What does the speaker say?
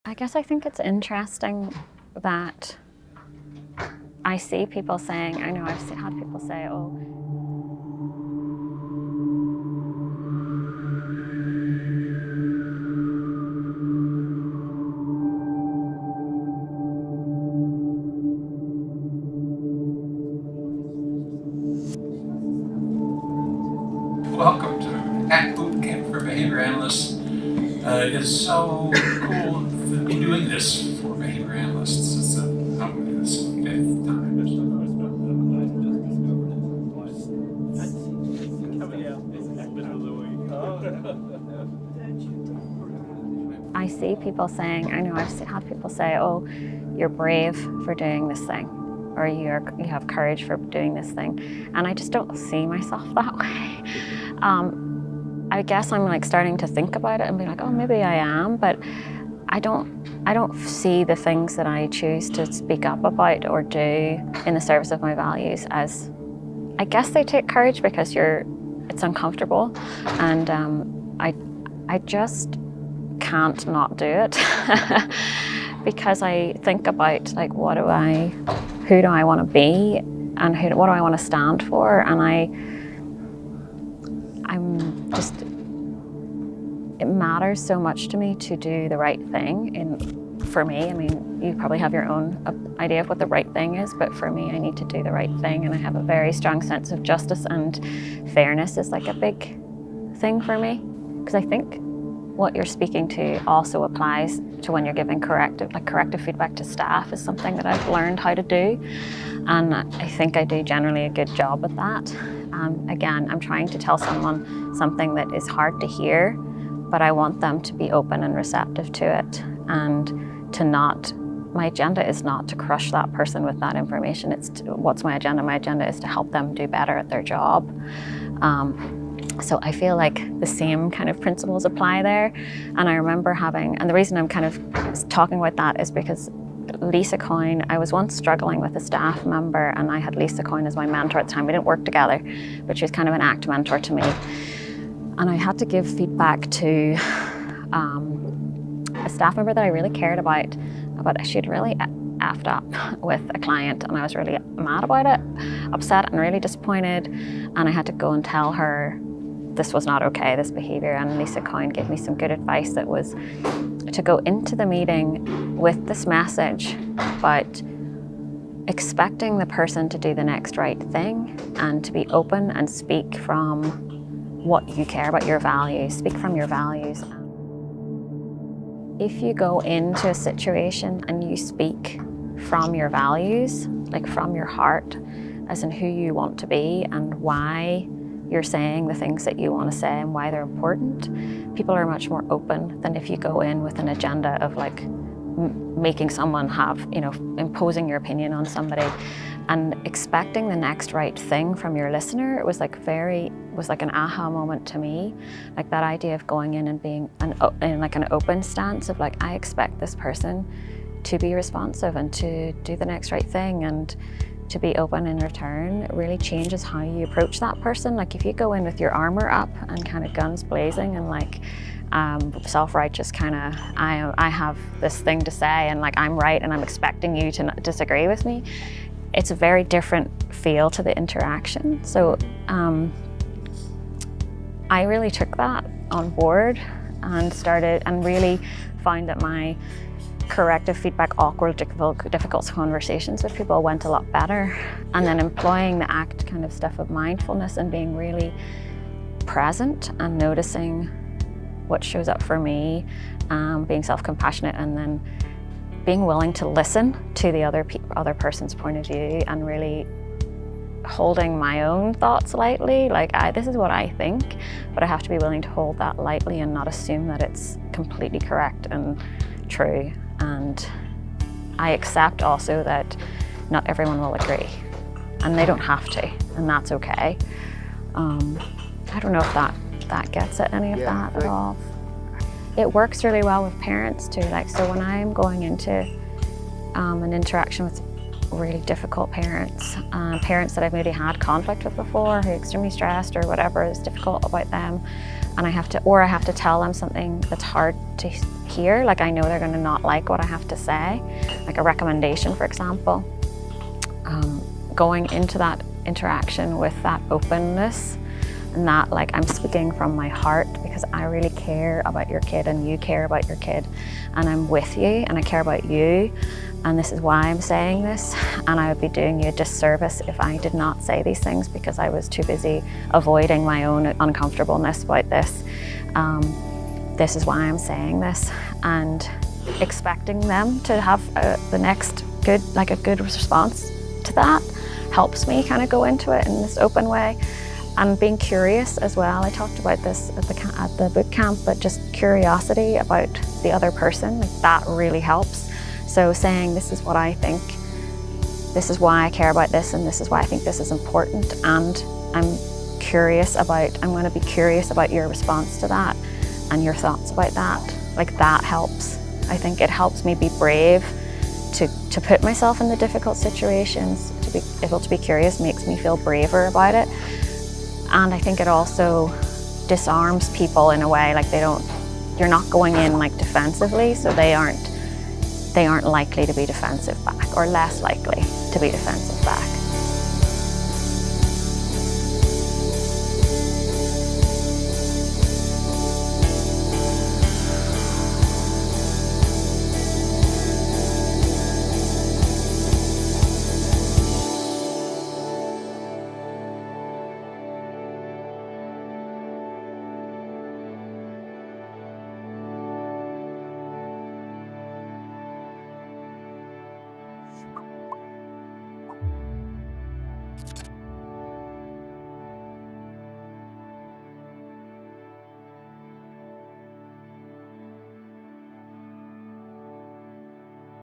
I guess I think it's interesting that I see people saying, I know I've had people say, oh, welcome to ACT Boot Camp for Behavior Analysts. It is so cool to be doing this for behavior analysts. It's probably the 5th time. I see people saying, I know I've had people say, oh, you're brave for doing this thing, or you have courage for doing this thing. And I just don't see myself that way. I guess I'm like starting to think about it and be like, oh, maybe I am, but I don't see the things that I choose to speak up about or do in the service of my values as, I guess they take courage because it's uncomfortable, and I just can't not do it because I think about like who do I want to be, and what do I want to stand for, and I'm just, it matters so much to me to do the right thing. And for me, I mean, you probably have your own idea of what the right thing is, but for me, I need to do the right thing, and I have a very strong sense of justice, and fairness is like a big thing for me, because I think what you're speaking to also applies to when you're giving corrective feedback to staff is something that I've learned how to do, and I think I do generally a good job at that. Again, I'm trying to tell someone something that is hard to hear, but I want them to be open and receptive to it, and to not, my agenda is not to crush that person with that information. What's my agenda? My agenda is to help them do better at their job. So I feel like the same kind of principles apply there. And I remember and the reason I'm kind of talking about that is because Lisa Coyne, I was once struggling with a staff member, and I had Lisa Coyne as my mentor at the time. We didn't work together, but she was kind of an ACT mentor to me. And I had to give feedback to a staff member that I really cared about she'd really effed up with a client, and I was really mad about it, upset and really disappointed. And I had to go and tell her this was not okay, this behavior. And Lisa Coyne gave me some good advice that was to go into the meeting with this message, but expecting the person to do the next right thing, and to be open and speak from what you care about, your values, speak from your values. If you go into a situation and you speak from your values, like from your heart, as in who you want to be and why you're saying the things that you want to say and why they're important, people are much more open than if you go in with an agenda of like making someone have, imposing your opinion on somebody and expecting the next right thing from your listener. It was like an aha moment to me, like that idea of going in and being in like an open stance of like, I expect this person to be responsive and to do the next right thing and to be open in return. It really changes how you approach that person. Like if you go in with your armor up and kind of guns blazing and like self-righteous kind of, I have this thing to say and like I'm right and I'm expecting you to disagree with me, it's a very different feel to the interaction. So I really took that on board and really found that my corrective feedback, awkward, difficult conversations with people went a lot better. And then employing the ACT kind of stuff of mindfulness and being really present and noticing what shows up for me, being self-compassionate, and then being willing to listen to the other person's point of view and really holding my own thoughts lightly. Like, this is what I think, but I have to be willing to hold that lightly and not assume that it's completely correct and true. And I accept also that not everyone will agree, and they don't have to, and that's okay. I don't know if that gets at any of that at all. It works really well with parents too. Like, so when I'm going into an interaction with really difficult parents, parents that I've maybe had conflict with before, who are extremely stressed or whatever is difficult about them, and I have to tell them something that's hard to hear. Like I know they're going to not like what I have to say, like a recommendation, for example. Going into that interaction with that openness and that like I'm speaking from my heart because I really care about your kid and you care about your kid and I'm with you and I care about you and this is why I'm saying this, and I would be doing you a disservice if I did not say these things because I was too busy avoiding my own uncomfortableness about this. This is why I'm saying this, and expecting them to have the next good, like a good response to that helps me kind of go into it in this open way. And being curious as well. I talked about this at the boot camp, but just curiosity about the other person, like that really helps. So saying this is what I think, this is why I care about this, and this is why I think this is important, and I'm going to be curious about your response to that and your thoughts about that. Like that helps. I think it helps me be brave to put myself in the difficult situations. To be able to be curious makes me feel braver about it. And I think it also disarms people in a way, like you're not going in like defensively, so they aren't likely to be defensive back, or less likely to be defensive back.